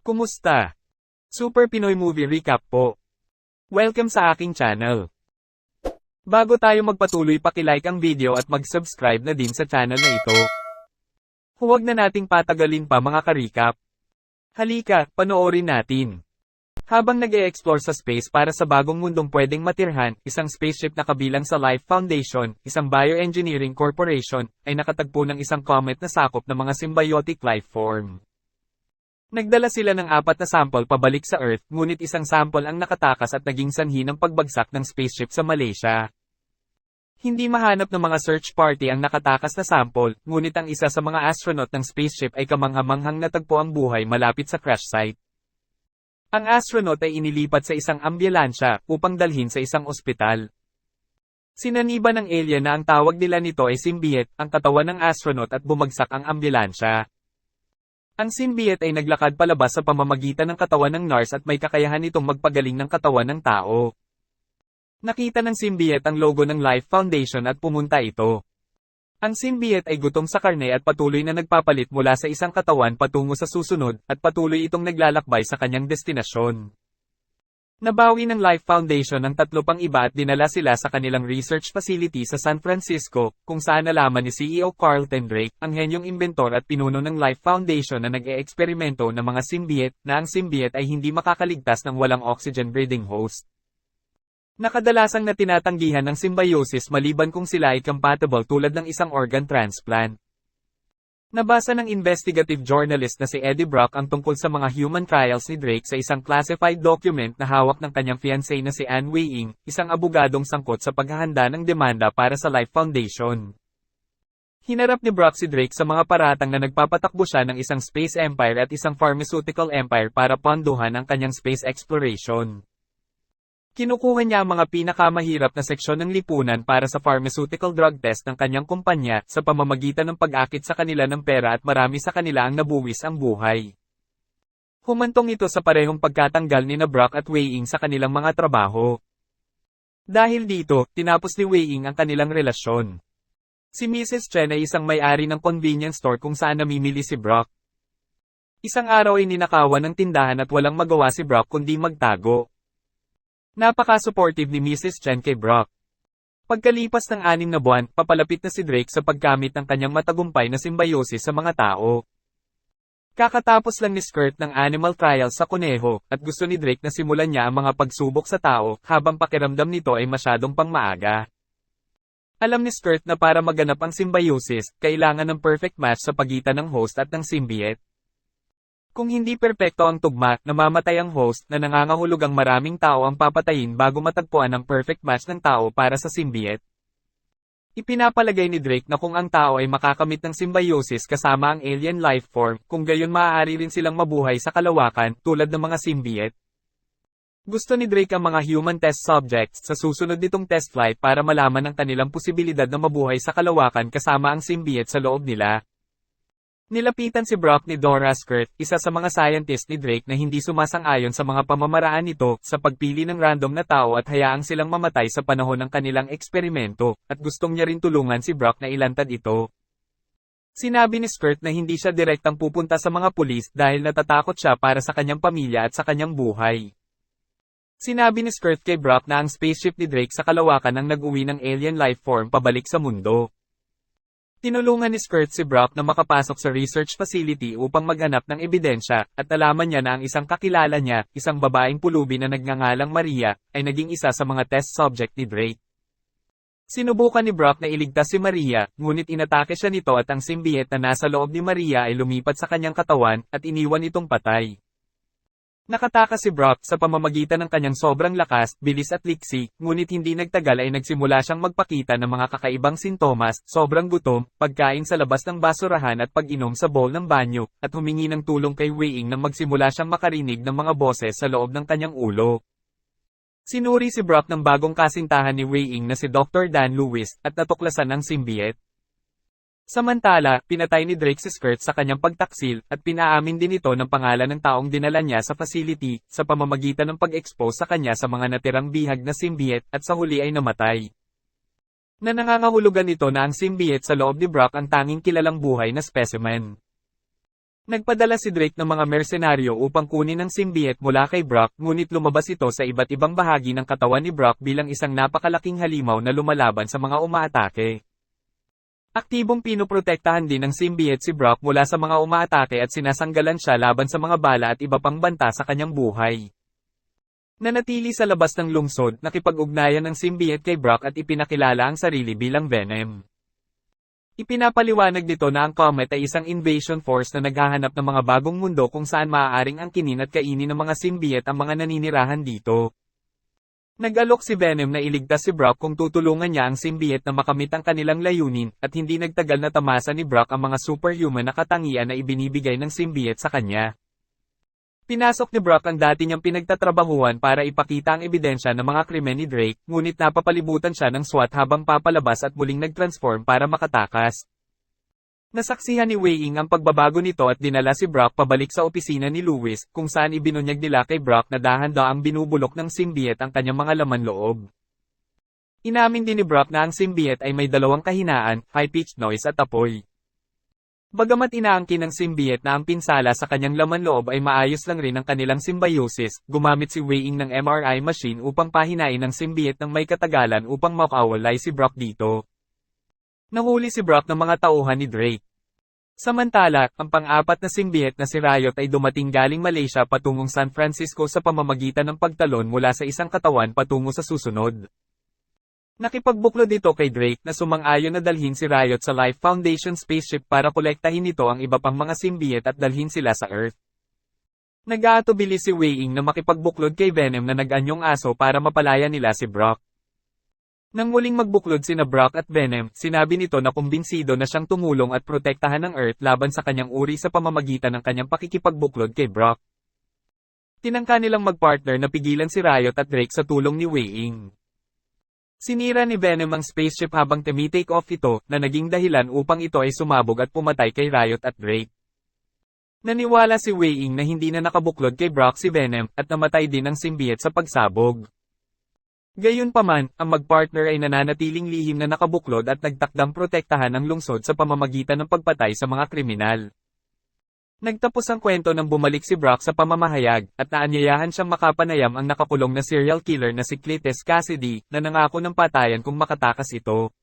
Kumusta? Super Pinoy Movie Recap po. Welcome sa aking channel. Bago tayo magpatuloy, paki-like ang video at mag-subscribe na din sa channel na ito. Huwag na nating patagalin pa mga ka-recap. Halika, panoorin natin. Habang nag-e-explore sa space para sa bagong mundong pwedeng matirhan, isang spaceship na kabilang sa Life Foundation, isang bioengineering corporation, ay nakatagpo ng isang comet na sakop ng mga symbiotic life form. Nagdala sila ng 4 na sample pabalik sa Earth, ngunit isang sample ang nakatakas at naging sanhi ng pagbagsak ng spaceship sa Malaysia. Hindi mahanap ng mga search party ang nakatakas na sample, ngunit ang isa sa mga astronaut ng spaceship ay kamangha-manghang natagpo ang buhay malapit sa crash site. Ang astronaut ay inilipat sa isang ambulansya upang dalhin sa isang ospital. Sinaniba ng alien na ang tawag nila nito ay symbiote, ang katawan ng astronaut, at bumagsak ang ambulansya. Ang symbiote ay naglakad palabas sa pamamagitan ng katawan ng nurse at may kakayahan itong magpagaling ng katawan ng tao. Nakita ng symbiote ang logo ng Life Foundation at pumunta ito. Ang symbiote ay gutom sa karne at patuloy na nagpapalit mula sa isang katawan patungo sa susunod, at patuloy itong naglalakbay sa kanyang destinasyon. Nabawi ng Life Foundation ang 3 pang iba at dinala sila sa kanilang research facility sa San Francisco, kung saan nalaman ni CEO Carlton Drake, ang henyong inventor at pinuno ng Life Foundation na nag-e-eksperimento ng mga symbiote, na ang symbiote ay hindi makakaligtas ng walang oxygen-breathing host. Nakadalasang na tinatanggihan ng symbiosis maliban kung sila ay compatible, tulad ng isang organ transplant. Nabasa ng investigative journalist na si Eddie Brock ang tungkol sa mga human trials ni Drake sa isang classified document na hawak ng kanyang fiancé na si Anne Weying, isang abogadong sangkot sa paghahanda ng demanda para sa Life Foundation. Hinarap ni Brock si Drake sa mga paratang na nagpapatakbo siya ng isang space empire at isang pharmaceutical empire para pondohan ang kanyang space exploration. Kinukuha niya ang mga pinakamahirap na seksyon ng lipunan para sa pharmaceutical drug test ng kanyang kumpanya, sa pamamagitan ng pag-akit sa kanila ng pera, at marami sa kanila ang nabuwis ang buhay. Humantong ito sa parehong pagkatanggal ni Brock at Weying sa kanilang mga trabaho. Dahil dito, tinapos ni Weying ang kanilang relasyon. Si Mrs. Chen ay isang may-ari ng convenience store kung saan namimili si Brock. Isang araw ay ninakawan ng tindahan at walang magawa si Brock kundi magtago. Napaka-supportive ni Mrs. Chen kay Brock. Pagkalipas ng 6 na buwan, papalapit na si Drake sa paggamit ng kanyang matagumpay na symbiosis sa mga tao. Kakatapos lang ni Skirt ng animal trials sa kuneho, at gusto ni Drake na simulan niya ang mga pagsubok sa tao, habang pakiramdam nito ay masyadong pang maaga. Alam ni Skirt na para maganap ang symbiosis, kailangan ng perfect match sa pagitan ng host at ng symbiote. Kung hindi perpekto ang tugma, namamatay ang host, na nangangahulugang maraming tao ang papatayin bago matagpuan ang perfect match ng tao para sa symbiote. Ipinapalagay ni Drake na kung ang tao ay makakamit ng symbiosis kasama ang alien life form, kung gayon maaari rin silang mabuhay sa kalawakan, tulad ng mga symbiote. Gusto ni Drake ang mga human test subjects sa susunod nitong test flight para malaman ang kanilang posibilidad na mabuhay sa kalawakan kasama ang symbiote sa loob nila. Nilapitan si Brock ni Dora Skirt, isa sa mga scientist ni Drake, na hindi sumasang-ayon sa mga pamamaraan nito sa pagpili ng random na tao at hayaang silang mamatay sa panahon ng kanilang eksperimento, at gustong niya rin tulungan si Brock na ilantad ito. Sinabi ni Skirt na hindi siya direktang pupunta sa mga pulis dahil natatakot siya para sa kanyang pamilya at sa kanyang buhay. Sinabi ni Skirt kay Brock na ang spaceship ni Drake sa kalawakan ang nag-uwi ng alien life form pabalik sa mundo. Tinulungan ni Skirt si Brock na makapasok sa research facility upang maghanap ng ebidensya, at nalaman niya na ang isang kakilala niya, isang babaeng pulubi na nagngangalang Maria, ay naging isa sa mga test subject ni Drake. Sinubukan ni Brock na iligtas si Maria, ngunit inatake siya nito at ang symbiote na nasa loob ni Maria ay lumipat sa kanyang katawan, at iniwan itong patay. Nakatakas si Brock sa pamamagitan ng kanyang sobrang lakas, bilis at liksi, ngunit hindi nagtagal ay nagsimula siyang magpakita ng mga kakaibang sintomas, sobrang gutom, pagkain sa labas ng basurahan at pag-inom sa bowl ng banyo, at humingi ng tulong kay Weying nang magsimula siyang makarinig ng mga boses sa loob ng kanyang ulo. Sinuri si Brock ng bagong kasintahan ni Weying na si Dr. Dan Lewis, at natuklasan ang symbiote. Samantala, pinatay ni Drake si Skirt sa kanyang pagtaksil, at pinaamin din ito ng pangalan ng taong dinala niya sa facility, sa pamamagitan ng pag-expose sa kanya sa mga natirang bihag na symbiote, at sa huli ay namatay. Na nangangahulugan ito na ang symbiote sa loob ni Brock ang tanging kilalang buhay na specimen. Nagpadala si Drake ng mga mersenaryo upang kunin ang symbiote mula kay Brock, ngunit lumabas ito sa iba't ibang bahagi ng katawan ni Brock bilang isang napakalaking halimaw na lumalaban sa mga umaatake. Aktibong pinoprotektahan din ng symbiote si Brock mula sa mga umaatake at sinasanggalan siya laban sa mga bala at iba pang banta sa kanyang buhay. Nanatili sa labas ng lungsod, nakipag-ugnayan ng symbiote kay Brock at ipinakilala ang sarili bilang Venom. Ipinapaliwanag nito na ang Comet ay isang invasion force na naghahanap ng mga bagong mundo kung saan maaaring angkinin at kainin ng mga symbiote ang mga naninirahan dito. Nag-alok si Venom na iligtas si Brock kung tutulungan niya ang symbiote na makamit ang kanilang layunin, at hindi nagtagal na tamasa ni Brock ang mga superhuman na katangian na ibinibigay ng symbiote sa kanya. Pinasok ni Brock ang dati niyang pinagtatrabahuhan para ipakita ang ebidensya ng mga krimen ni Drake, ngunit napapalibutan siya ng SWAT habang papalabas at muling nag-transform para makatakas. Nasaksihan ni Wei Ying ang pagbabago nito at dinala si Brock pabalik sa opisina ni Lewis, kung saan ibinunyag nila kay Brock na dahan-daang binubulok ng symbiote ang kanyang mga laman loob. Inamin din ni Brock na ang symbiote ay may dalawang kahinaan, high-pitched noise at apoy. Bagamat inaangkin ng symbiote na ang pinsala sa kanyang laman loob ay maayos lang rin ang kanilang symbiosis, gumamit si Wei Ying ng MRI machine upang pahinain ang symbiote ng may katagalan upang makawalay si Brock dito. Nahuli si Brock ng mga tauhan ni Drake. Samantala, ang pang-apat na symbiote na si Riot ay dumating galing Malaysia patungong San Francisco sa pamamagitan ng pagtalon mula sa isang katawan patungo sa susunod. Nakipagbuklod ito kay Drake na sumang-ayon na dalhin si Riot sa Life Foundation spaceship para kolektahin nito ang iba pang mga symbiote at dalhin sila sa Earth. Nag-aatubili si Wei Ying na makipagbuklod kay Venom na nag-anyong aso para mapalaya nila si Brock. Nang muling magbuklod sina Brock at Venom, sinabi nito na kumbinsido na siyang tumulong at protektahan ng Earth laban sa kanyang uri sa pamamagitan ng kanyang pakikipagbuklod kay Brock. Tinangka nilang magpartner na pigilan si Riot at Drake sa tulong ni Wei Ying. Sinira ni Venom ang spaceship habang tumitake off ito, na naging dahilan upang ito ay sumabog at pumatay kay Riot at Drake. Naniwala si Wei Ying na hindi na nakabuklod kay Brock si Venom, at namatay din ang symbiote sa pagsabog. Gayunpaman, ang magpartner ay nananatiling lihim na nakabuklod at nagtakdang protektahan ang lungsod sa pamamagitan ng pagpatay sa mga kriminal. Nagtapos ang kwento nang bumalik si Brock sa pamamahayag, at naanyayahan siyang makapanayam ang nakakulong na serial killer na si Cletus Cassidy, na nangako ng patayan kung makatakas ito.